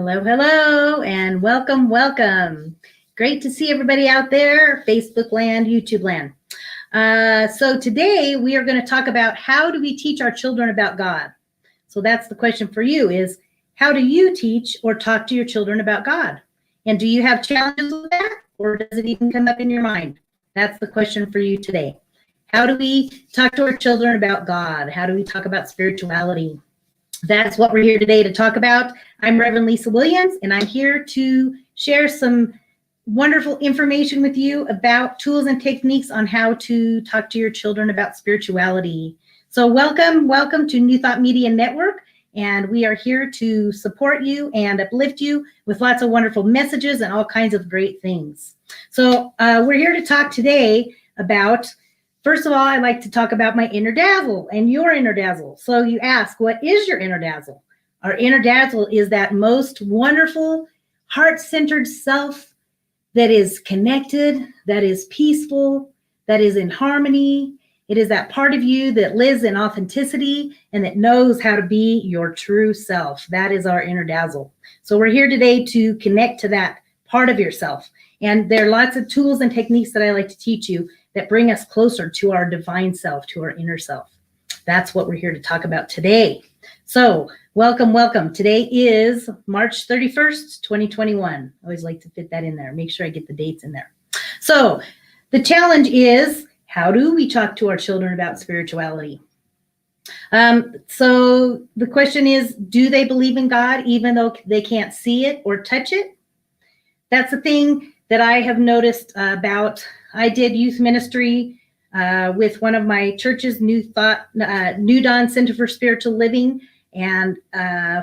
Hello, hello, and welcome, welcome. Great to see everybody out there, Facebook land, YouTube land. So today we are going to talk about how do we teach our children about God? So that's the question for you is, how do you teach or talk to your children about God? And do you have challenges with that? Or does it even come up in your mind? That's the question for you today. How do we talk to our children about God? How do we talk about spirituality? That's what we're here today to talk about. I'm Reverend Lisa Williams, and I'm here to share some wonderful information with you about tools and techniques on how to talk to your children about spirituality. So welcome to New Thought Media Network, and we are here to support you and uplift you with lots of wonderful messages and all kinds of great things. So we're here to talk today about, first of all, I'd like to talk about my inner dazzle and your inner dazzle. So you ask, what is your inner dazzle? Our inner dazzle is that most wonderful, heart-centered self that is connected, that is peaceful, that is in harmony. It is that part of you that lives in authenticity and that knows how to be your true self. That is our inner dazzle. So we're here today to connect to that part of yourself. And there are lots of tools and techniques that I like to teach you that bring us closer to our divine self, to our inner self. That's what we're here to talk about today. So welcome. Today is March 31st, 2021. I always like to fit that in there. Make sure I get the dates in there. So the challenge is, how do we talk to our children about spirituality? So the question is, do they believe in God even though they can't see it or touch it? That's the thing that I have noticed about. I did youth ministry with one of my churches, New Dawn Center for Spiritual Living, and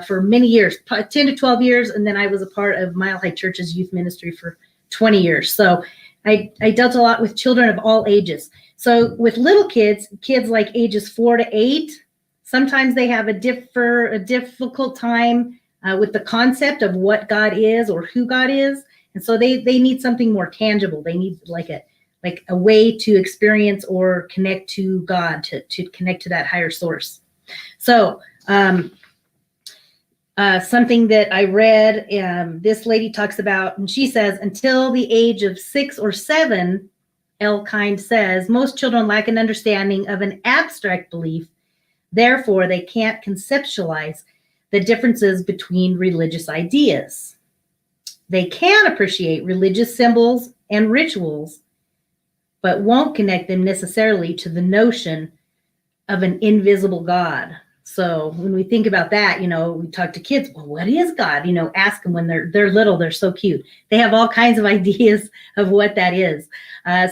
for many years, 10 to 12 years, and then I was a part of Mile High Church's youth ministry for 20 years. So I dealt a lot with children of all ages. So with little kids like ages 4 to 8, sometimes they have a difficult time with the concept of what God is or who God is. And so they need something more tangible. They need like a way to experience or connect to God, to connect to that higher source. So something that I read, this lady talks about, and she says, until the age of 6 or 7, Elkind says, most children lack an understanding of an abstract belief. Therefore, they can't conceptualize the differences between religious ideas. They can appreciate religious symbols and rituals, but won't connect them necessarily to the notion of an invisible God. So when we think about that, we talk to kids, well, what is God? Ask them when they're little, they're so cute. They have all kinds of ideas of what that is.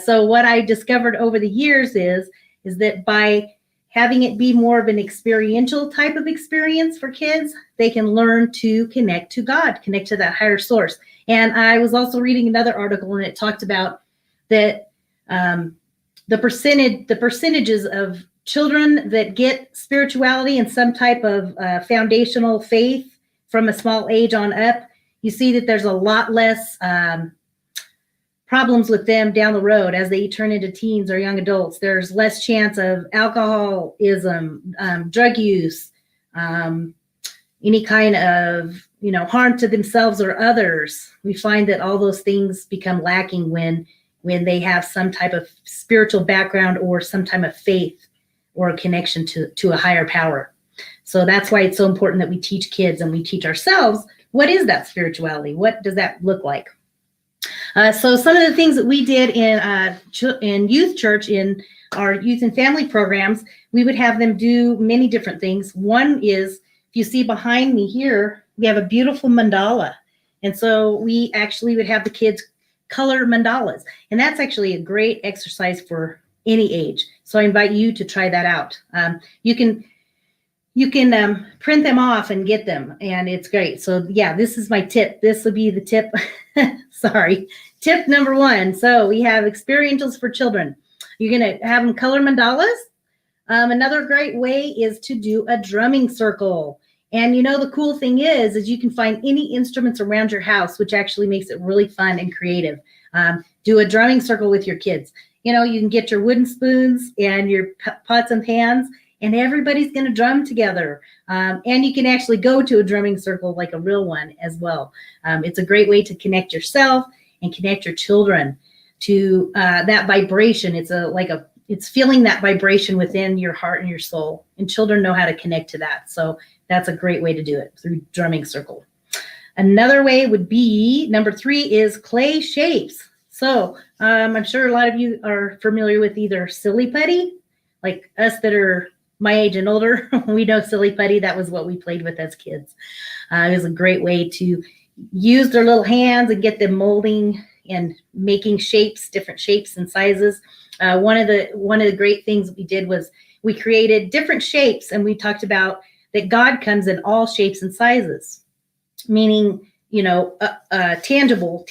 So what I discovered over the years is that by having it be more of an experiential type of experience for kids, they can learn to connect to God, connect to that higher source. And I was also reading another article, and it talked about that the percentages of children that get spirituality and some type of foundational faith from a small age on up, you see that there's a lot less problems with them down the road as they turn into teens or young adults. There's less chance of alcoholism, drug use, any kind of harm to themselves or others. We find that all those things become lacking when they have some type of spiritual background or some type of faith or a connection to a higher power. So that's why it's so important that we teach kids and we teach ourselves, what is that spirituality? What does that look like? So some of the things that we did in youth church, in our youth and family programs, we would have them do many different things. One is, if you see behind me here, we have a beautiful mandala. And so we actually would have the kids color mandalas. And that's actually a great exercise for any age. So I invite you to try that out. You can print them off and get them, and it's great. So yeah, this is my tip. This will be the tip. Sorry. Tip number 1. So we have Experientials for children. You're going to have them color mandalas. Another great way is to do a drumming circle. And the cool thing is you can find any instruments around your house, which actually makes it really fun and creative. Do a drumming circle with your kids. You can get your wooden spoons and your pots and pans, and everybody's going to drum together. And you can actually go to a drumming circle, like a real one as well. It's a great way to connect yourself and connect your children to that vibration. It's feeling that vibration within your heart and your soul, and children know how to connect to that. So that's a great way to do it, through drumming circle. Another way would be, number 3 is clay shapes. So I'm sure a lot of you are familiar with either silly putty, like us that are my age and older. We know silly putty. That was what we played with as kids. It was a great way to use their little hands and get them molding and making shapes, different shapes and sizes. One of the great things we did was we created different shapes, and we talked about that God comes in all shapes and sizes, meaning, a tangible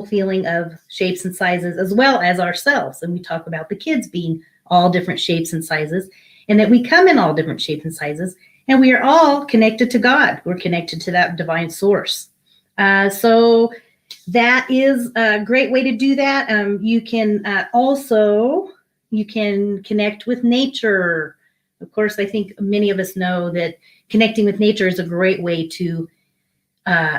feeling of shapes and sizes, as well as ourselves. And we talk about the kids being all different shapes and sizes, and that we come in all different shapes and sizes, and we are all connected to God. We're connected to that divine source. So that is a great way to do that. You can connect with nature. Of course, I think many of us know that connecting with nature is a great way to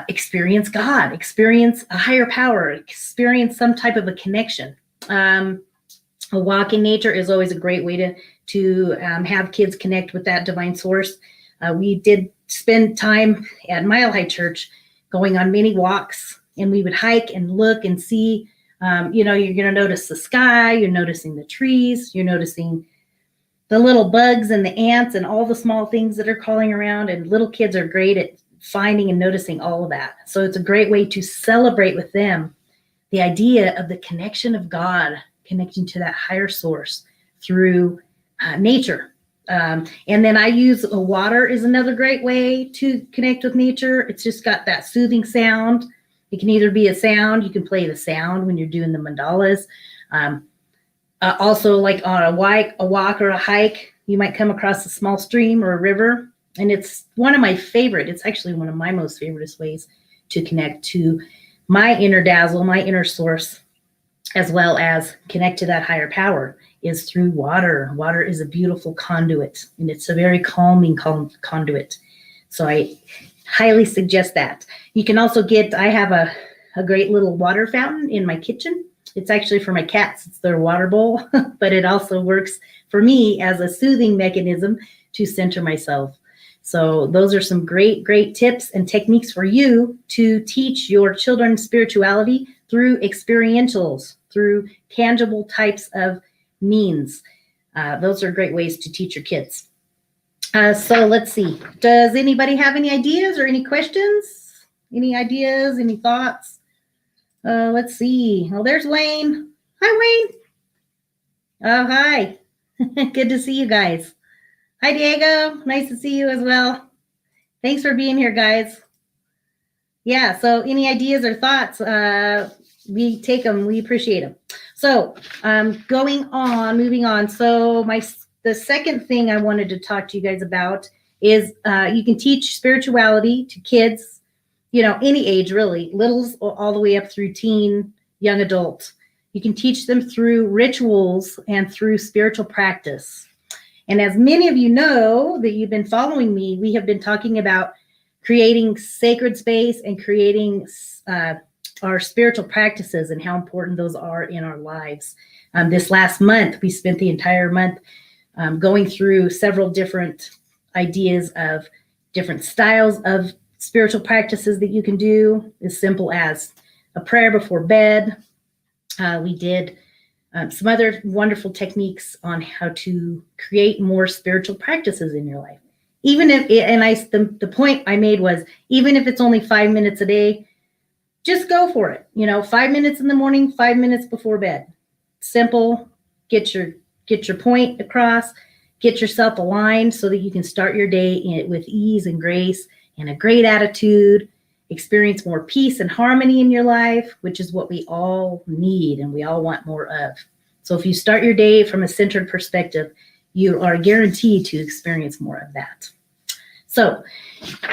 experience God, experience a higher power, experience some type of a connection. A walk in nature is always a great way to have kids connect with that divine source. We did spend time at Mile High Church going on many walks, and we would hike and look and see. You're going to notice the sky, you're noticing the trees, you're noticing the little bugs and the ants and all the small things that are crawling around. And little kids are great at finding and noticing all of that. So it's a great way to celebrate with them the idea of the connection of God, connecting to that higher source through nature. And then I use water is another great way to connect with nature. It's just got that soothing sound. It can either be a sound, you can play the sound when you're doing the mandalas. Also, like on a walk or a hike, you might come across a small stream or a river. And it's one of my favorite, it's actually one of my most favorite ways to connect to my inner dazzle, my inner source, as well as connect to that higher power, is through water. Water is a beautiful conduit, and it's a very calming conduit. So I highly suggest that. You can also I have a great little water fountain in my kitchen. It's actually for my cats. It's their water bowl, but it also works for me as a soothing mechanism to center myself. So those are some great, great tips and techniques for you to teach your children spirituality through experientials, through tangible types of means. Those are great ways to teach your kids. So let's see. Does anybody have any ideas or any questions? Any ideas, any thoughts? Let's see. Oh, there's Wayne. Hi, Wayne. Oh, hi. Good to see you guys. Hi, Diego. Nice to see you as well. Thanks for being here, guys. Yeah, so any ideas or thoughts, we take them. We appreciate them. So moving on. So the second thing I wanted to talk to you guys about is you can teach spirituality to kids, any age really, littles all the way up through teen, young adult. You can teach them through rituals and through spiritual practice. And as many of you know that you've been following me, we have been talking about creating sacred space and creating our spiritual practices and how important those are in our lives. This last month, we spent the entire month going through several different ideas of different styles of spiritual practices that you can do, as simple as a prayer before bed. We did some other wonderful techniques on how to create more spiritual practices in your life. Even if, the point I made was, even if it's only 5 minutes a day, just go for it. 5 minutes in the morning, 5 minutes before bed. Simple. Get your point across. Get yourself aligned so that you can start your day with ease and grace and a great attitude. Experience more peace and harmony in your life, which is what we all need and we all want more of. So if you start your day from a centered perspective, you are guaranteed to experience more of that. So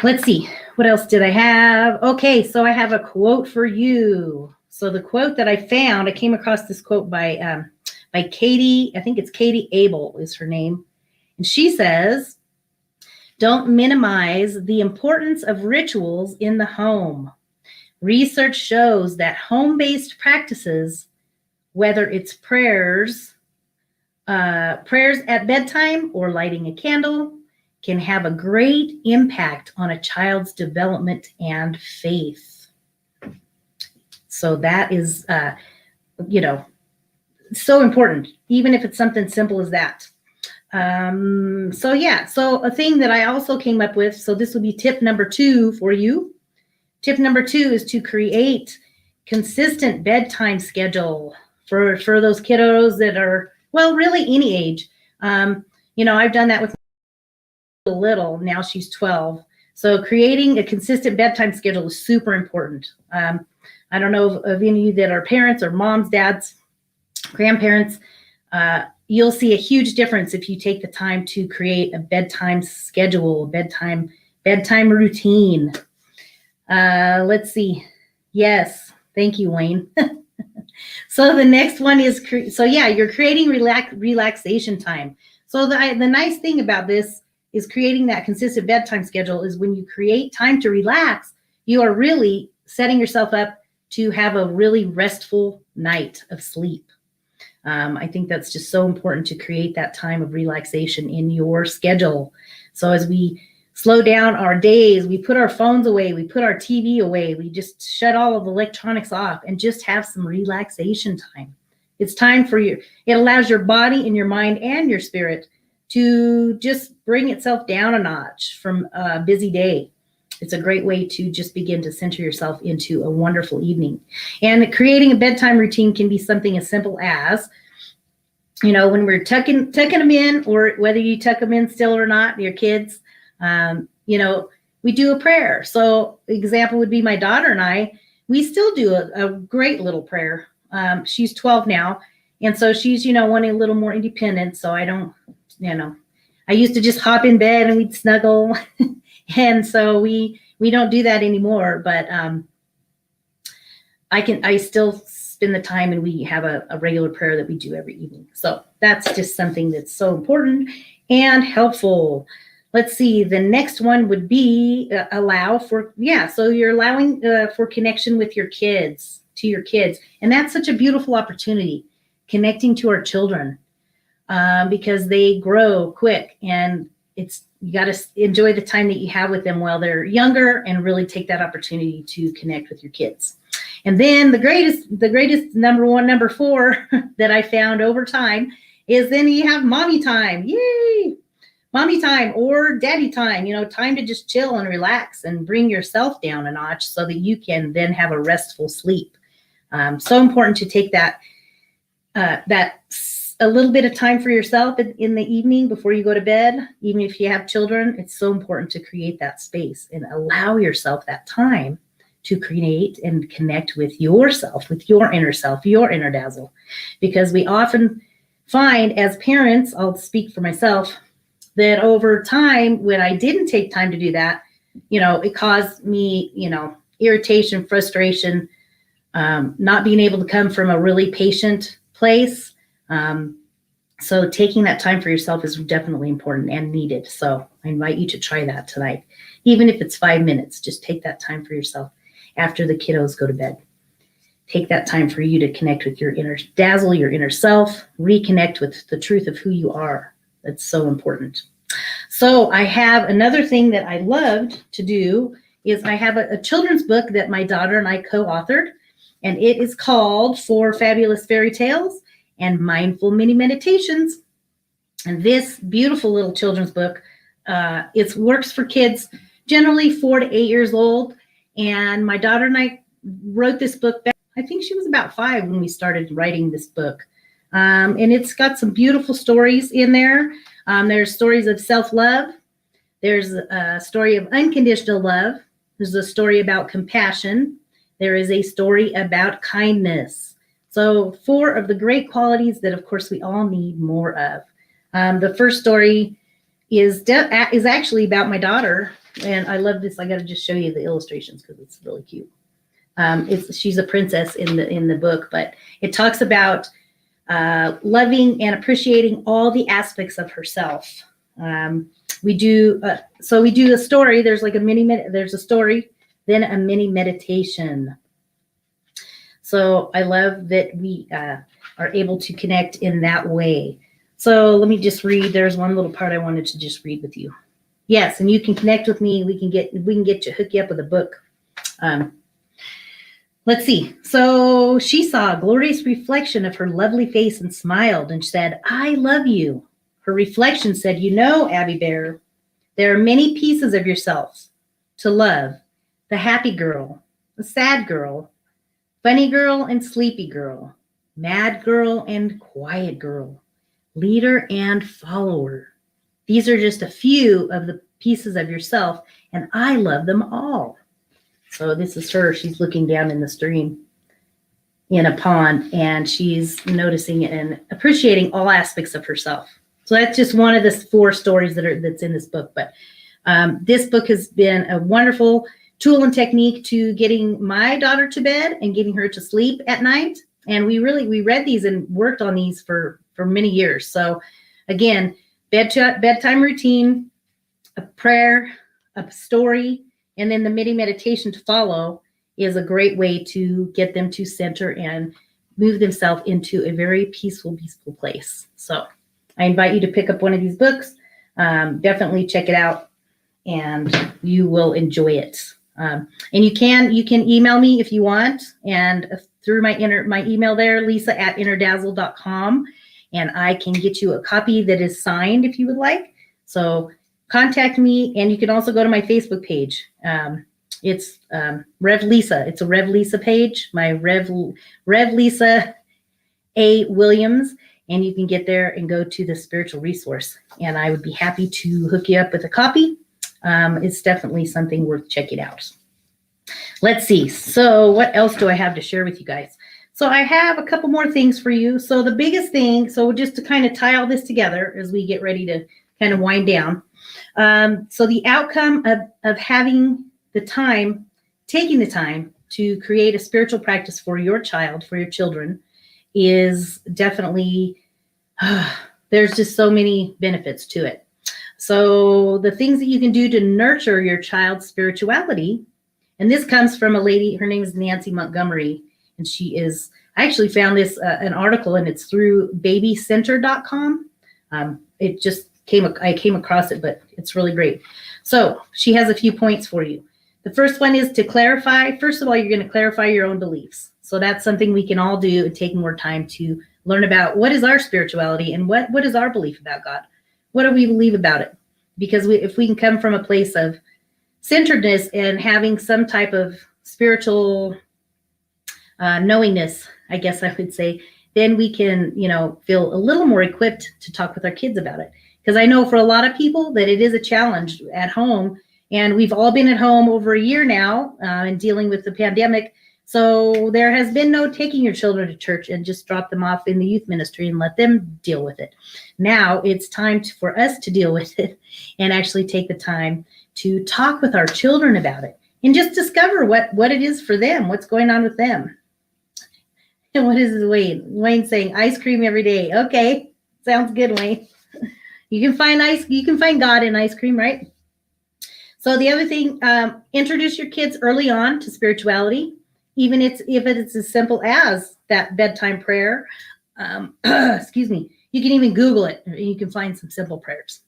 let's see, what else did I have? Okay, so I have a quote for you. So the quote that I found, I came across this quote by Katie, I think it's Katie Abel is her name. And she says, don't minimize the importance of rituals in the home. Research shows that home-based practices, whether it's prayers at bedtime or lighting a candle, can have a great impact on a child's development and faith. So that is, so important, even if it's something simple as that. So a thing that I also came up with, so this would be tip number 2 for you. Tip number 2 is to create consistent bedtime schedule for those kiddos that are, well, really any age. I've done that with little, now she's 12. So creating a consistent bedtime schedule is super important. I don't know of any of you that are parents or moms, dads, grandparents. You'll see a huge difference if you take the time to create a bedtime schedule, bedtime routine. Let's see. Yes. Thank you, Wayne. So the next one is, you're creating relaxation time. So the nice thing about this is creating that consistent bedtime schedule is when you create time to relax, you are really setting yourself up to have a really restful night of sleep. I think that's just so important to create that time of relaxation in your schedule. So as we slow down our days, we put our phones away, we put our TV away, we just shut all of the electronics off and just have some relaxation time. It's time for you. It allows your body and your mind and your spirit to just bring itself down a notch from a busy day. It's a great way to just begin to center yourself into a wonderful evening. And creating a bedtime routine can be something as simple as, when we're tucking them in, or whether you tuck them in still or not, your kids, we do a prayer. So example would be my daughter and I, we still do a great little prayer. She's 12 now. And so she's, wanting a little more independent. So I don't, I used to just hop in bed and we'd snuggle. And so we don't do that anymore, but I still spend the time, and we have a regular prayer that we do every evening. So that's just something that's so important and helpful. Let's see, the next one would be so you're allowing for connection with your kids, and that's such a beautiful opportunity, connecting to our children, because they grow quick, and you got to enjoy the time that you have with them while they're younger, and really take that opportunity to connect with your kids. And then the greatest number 4 that I found over time is then you have mommy time. Yay! Mommy time or daddy time, time to just chill and relax and bring yourself down a notch so that you can then have a restful sleep. So important to take that a little bit of time for yourself in the evening before you go to bed. Even if you have children, it's so important to create that space and allow yourself that time to create and connect with yourself, with your inner self, your inner dazzle. Because we often find as parents, I'll speak for myself, that over time, when I didn't take time to do that, it caused me, irritation, frustration, not being able to come from a really patient place. So taking that time for yourself is definitely important and needed. So I invite you to try that tonight. Even if it's 5 minutes, just take that time for yourself after the kiddos go to bed. Take that time for you to connect with your inner dazzle, your inner self, reconnect with the truth of who you are. That's so important. So I have another thing that I loved to do is I have a children's book that my daughter and I co-authored, and it is called 4 Fabulous Fairy Tales and Mindful Mini Meditations. And this beautiful little children's book, it works for kids generally 4 to 8 years old. And my daughter and I wrote this book back, I think she was about 5 when we started writing this book. And it's got some beautiful stories in there. There's stories of self-love. There's a story of unconditional love. There's a story about compassion. There is a story about kindness. So 4 of the great qualities that, of course, we all need more of. The first story is actually about my daughter. And I love this. I got to just show you the illustrations because it's really cute. She's a princess in the book, but it talks about loving and appreciating all the aspects of herself. We do a story. There's like there's a story, then a mini meditation. So I love that we are able to connect in that way. So let me just read. There's one little part I wanted to just read with you. Yes, and you can connect with me. We can hook you up with a book. Let's see. So she saw a glorious reflection of her lovely face and smiled and said, "I love you." Her reflection said, "You know, Abby Bear, there are many pieces of yourself to love. The happy girl, the sad girl, funny girl and sleepy girl, mad girl and quiet girl, leader and follower. These are just a few of the pieces of yourself, and I love them all." So this is her. She's looking down in the stream in a pond, and she's noticing and appreciating all aspects of herself. So that's just one of the 4 stories that's in this book. But this book has been a wonderful tool and technique to getting my daughter to bed and getting her to sleep at night. And we read these and worked on these for many years. So again, bedtime routine, a prayer, a story, and then the mini meditation to follow is a great way to get them to center and move themselves into a very peaceful place. So I invite you to pick up one of these books. Definitely check it out, and you will enjoy it. And you can email me if you want, and through my email there, lisa@innerdazzle.com, and I can get you a copy that is signed if you would like. So contact me, and you can also go to my Facebook page. It's Rev Lisa. It's a Rev Lisa page. My Rev Lisa A. Williams, and you can get there and go to the spiritual resource. And I would be happy to hook you up with a copy. It's definitely something worth checking out. Let's see. So what else do I have to share with you guys? So I have a couple more things for you. So the biggest thing, so just to kind of tie all this together as we get ready to kind of wind down. So the outcome of having the time, taking the time to create a spiritual practice for your child, for your children, is definitely, there's just so many benefits to it. So the things that you can do to nurture your child's spirituality, and this comes from a lady, her name is Nancy Montgomery, and I actually found this, an article, and it's through babycenter.com. I came across it, but it's really great. So she has a few points for you. The first one is to clarify. First of all, you're going to clarify your own beliefs. So that's something we can all do and take more time to learn about what is our spirituality and what is our belief about God? What do we believe about it? Because if we can come from a place of centeredness and having some type of spiritual knowingness, I guess I would say, then we can, feel a little more equipped to talk with our kids about it. Because I know for a lot of people that it is a challenge at home, and we've all been at home over a year now and dealing with the pandemic. So there has been no taking your children to church and just drop them off in the youth ministry and let them deal with it. Now it's time for us to deal with it and actually take the time to talk with our children about it and just discover what it is for them, what's going on with them. And what is Wayne? Wayne's saying ice cream every day. Okay, sounds good, Wayne. You can find God in ice cream, right? So the other thing, introduce your kids early on to spirituality, even if it's as simple as that bedtime prayer. Excuse me. You can even Google it, and you can find some simple prayers,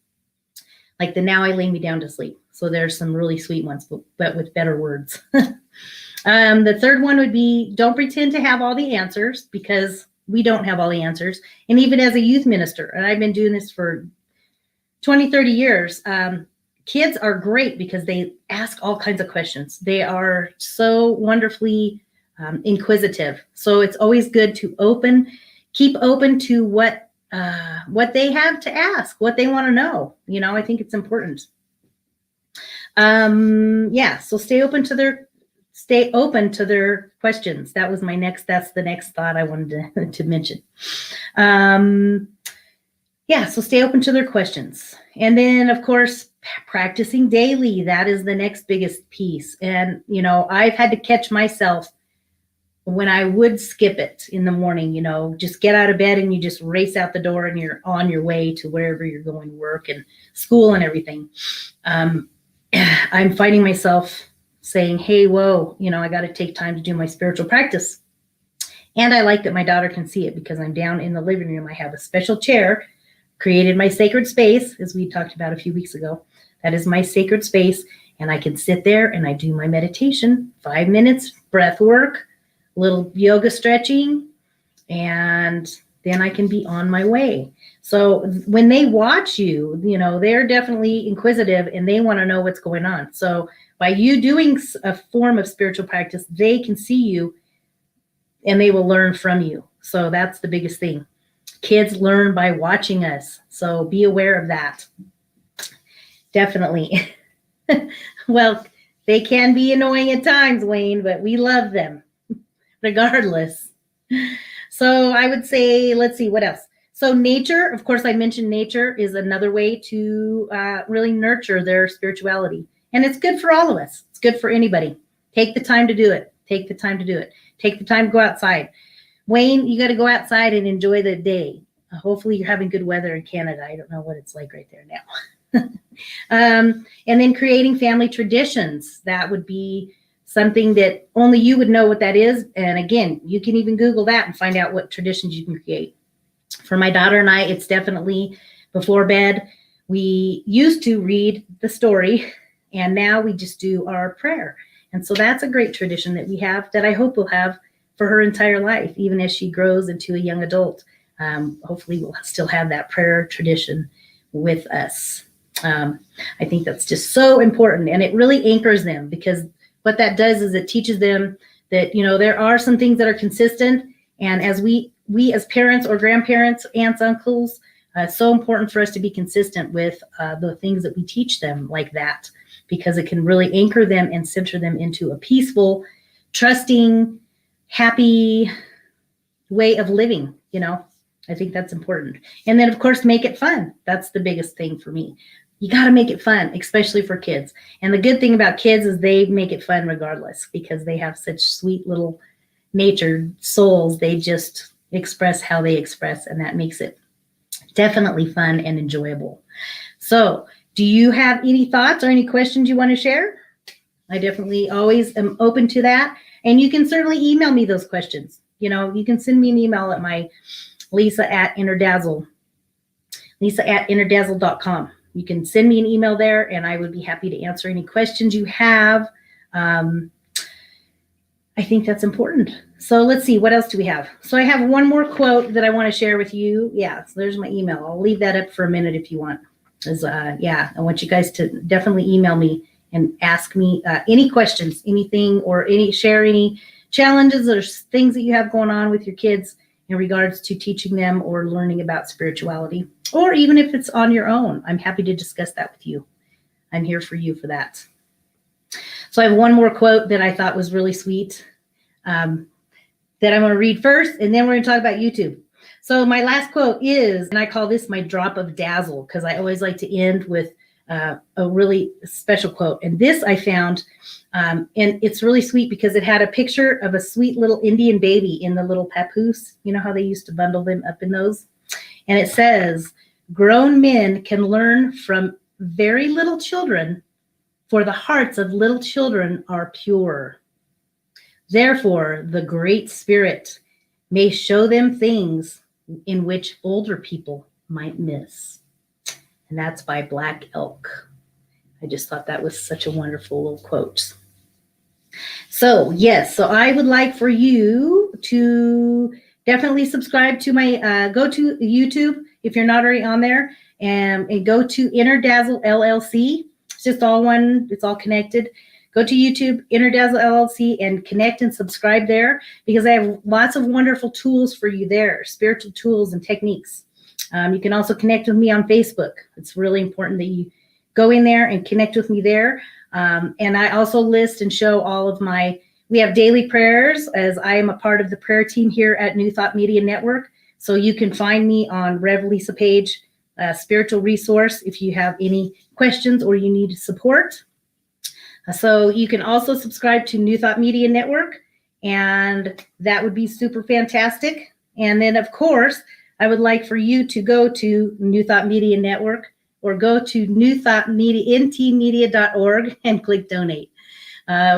like the "Now I lay me down to sleep." So there's some really sweet ones, but with better words. The third one would be, don't pretend to have all the answers, because we don't have all the answers. And even as a youth minister, and I've been doing this for 20, 30 years, kids are great because they ask all kinds of questions. They are so wonderfully inquisitive. So it's always good to keep open to what they have to ask, what they want to know. I think it's important. So stay open to their questions. That's the next thought I wanted to mention. So stay open to their questions. And then, of course, practicing daily, that is the next biggest piece. And, I've had to catch myself when I would skip it in the morning, just get out of bed and you just race out the door and you're on your way to wherever you're going to work and school and everything. I'm finding myself saying, hey, whoa, I got to take time to do my spiritual practice. And I like that my daughter can see it because I'm down in the living room. I have a special chair, created my sacred space, as we talked about a few weeks ago. That is my sacred space. And I can sit there and I do my meditation, 5 minutes, breath work, little yoga stretching, and then I can be on my way. So when they watch you, they're definitely inquisitive and they want to know what's going on. So by you doing a form of spiritual practice, they can see you and they will learn from you. So that's the biggest thing. Kids learn by watching us. So be aware of that. Definitely. Well, they can be annoying at times, Wayne, but we love them regardless. So I would say, let's see, what else? So nature, of course, I mentioned nature is another way to really nurture their spirituality. And it's good for all of us. It's good for anybody. Take the time to do it. Take the time to do it. Take the time to go outside. Wayne, you got to go outside and enjoy the day. Hopefully you're having good weather in Canada. I don't know what it's like right there now. And then creating family traditions. That would be something that only you would know what that is. And again, you can even Google that and find out what traditions you can create. For my daughter and I, it's definitely before bed. We used to read the story, and now we just do our prayer. And so that's a great tradition that we have that I hope we'll have for her entire life, even as she grows into a young adult. Hopefully we'll still have that prayer tradition with us. I think that's just so important, and it really anchors them, because what that does is it teaches them that, there are some things that are consistent. And as we as parents or grandparents, aunts, uncles, it's so important for us to be consistent with the things that we teach them like that, because it can really anchor them and center them into a peaceful, trusting, happy way of living. I think that's important. And then, of course, make it fun. That's the biggest thing for me. You got to make it fun, especially for kids. And the good thing about kids is they make it fun regardless, because they have such sweet little natured souls. They just express how they express, and that makes it definitely fun and enjoyable. So do you have any thoughts or any questions you want to share? I definitely always am open to that. And you can certainly email me those questions. You can send me an email at my Lisa@Inner Dazzle, Lisa@InnerDazzle.com. You can send me an email there, and I would be happy to answer any questions you have. I think that's important. So let's see, what else do we have? So I have one more quote that I want to share with you. Yeah, so there's my email. I'll leave that up for a minute if you want. I want you guys to definitely email me and ask me any questions, anything, or share any challenges or things that you have going on with your kids in regards to teaching them or learning about spirituality, or even if it's on your own. I'm happy to discuss that with you. I'm here for you for that. So I have one more quote that I thought was really sweet that I'm going to read first, and then we're going to talk about YouTube. So my last quote is, and I call this my drop of dazzle, because I always like to end with a really special quote. And this I found, and it's really sweet because it had a picture of a sweet little Indian baby in the little papoose. You know how they used to bundle them up in those? And it says, grown men can learn from very little children, for the hearts of little children are pure. Therefore, the Great Spirit may show them things in which older people might miss. And that's by Black Elk. I just thought that was such a wonderful little quote. So yes, so I would like for you to definitely subscribe to my, go to YouTube if you're not already on there, and go to Inner Dazzle LLC. It's just all one, it's all connected. Go to YouTube, Inner Dazzle LLC, and connect and subscribe there, because I have lots of wonderful tools for you there, spiritual tools and techniques. You can also connect with me on Facebook. It's really important that you go in there and connect with me there. And I also list and show all of we have daily prayers, as I am a part of the prayer team here at New Thought Media Network. So you can find me on Rev Lisa page, spiritual resource, if you have any questions or you need support. So you can also subscribe to New Thought Media Network, and that would be super fantastic. And then, of course, I would like for you to go to New Thought Media Network or go to ntmedia.org and click donate.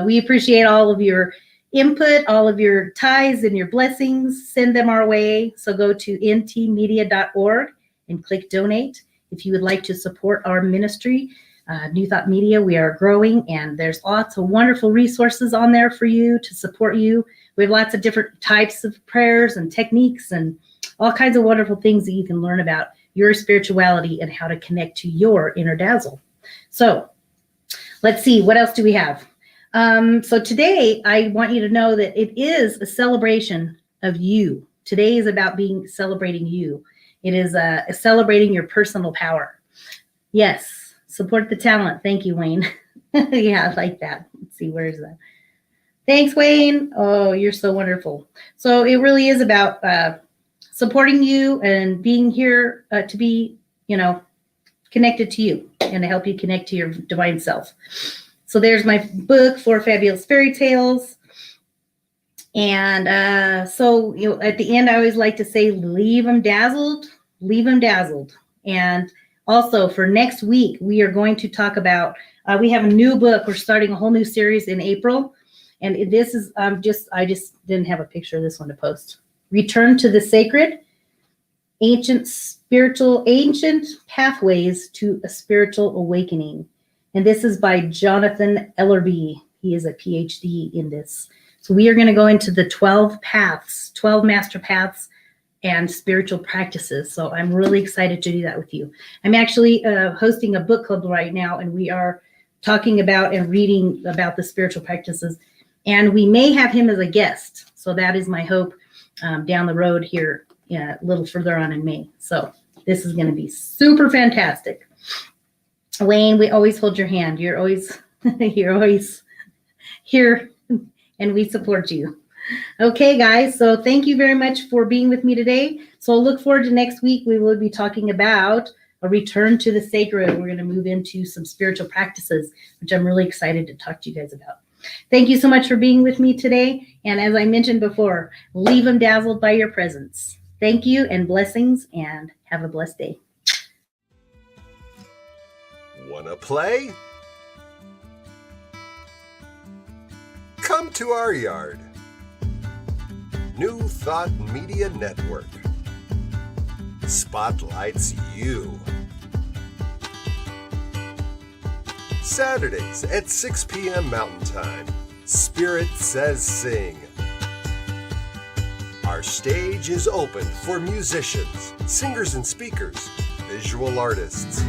We appreciate all of your input, all of your ties and your blessings. Send them our way. So go to ntmedia.org and click donate. If you would like to support our ministry, New Thought Media, we are growing, and there's lots of wonderful resources on there for you to support you. We have lots of different types of prayers and techniques and all kinds of wonderful things that you can learn about your spirituality and how to connect to your inner dazzle. So let's see, what else do we have? So today I want you to know that it is a celebration of you. Today is about celebrating you. It is celebrating your personal power. Yes. Support the talent. Thank you, Wayne. Yeah, I like that. Let's see, where is that? Thanks, Wayne. Oh, you're so wonderful. So it really is about supporting you and being here to be, connected to you and to help you connect to your divine self. So there's my book, 4 Fabulous Fairy Tales. And so at the end, I always like to say, leave them dazzled, leave them dazzled. And also, for next week, we are going to talk about, we have a new book. We're starting a whole new series in April. And this is I just didn't have a picture of this one to post. Return to the Sacred, Ancient Pathways to a Spiritual Awakening. And this is by Jonathan Ellerby. He is a PhD in this. So we are going to go into the 12 paths, 12 master paths, and spiritual practices. So I'm really excited to do that with you. I'm actually hosting a book club right now, and we are talking about and reading about the spiritual practices. And we may have him as a guest. So that is my hope down the road here, a little further on in May. So this is going to be super fantastic. Wayne, we always hold your hand. You're always here, and we support you. Okay, guys, so thank you very much for being with me today. So I'll look forward to next week. We will be talking about a return to the sacred. We're going to move into some spiritual practices, which I'm really excited to talk to you guys about. Thank you so much for being with me today. And as I mentioned before, leave them dazzled by your presence. Thank you and blessings, and have a blessed day. Wanna play? Come to our yard. New Thought Media Network spotlights you. Saturdays at 6 p.m. Mountain Time, Spirit Says Sing. Our stage is open for musicians, singers and speakers, visual artists.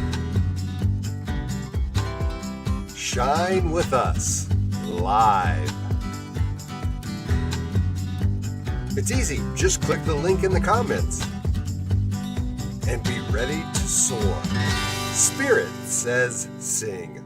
Shine with us, live. It's easy, just click the link in the comments and be ready to soar. Spirit Says Sing.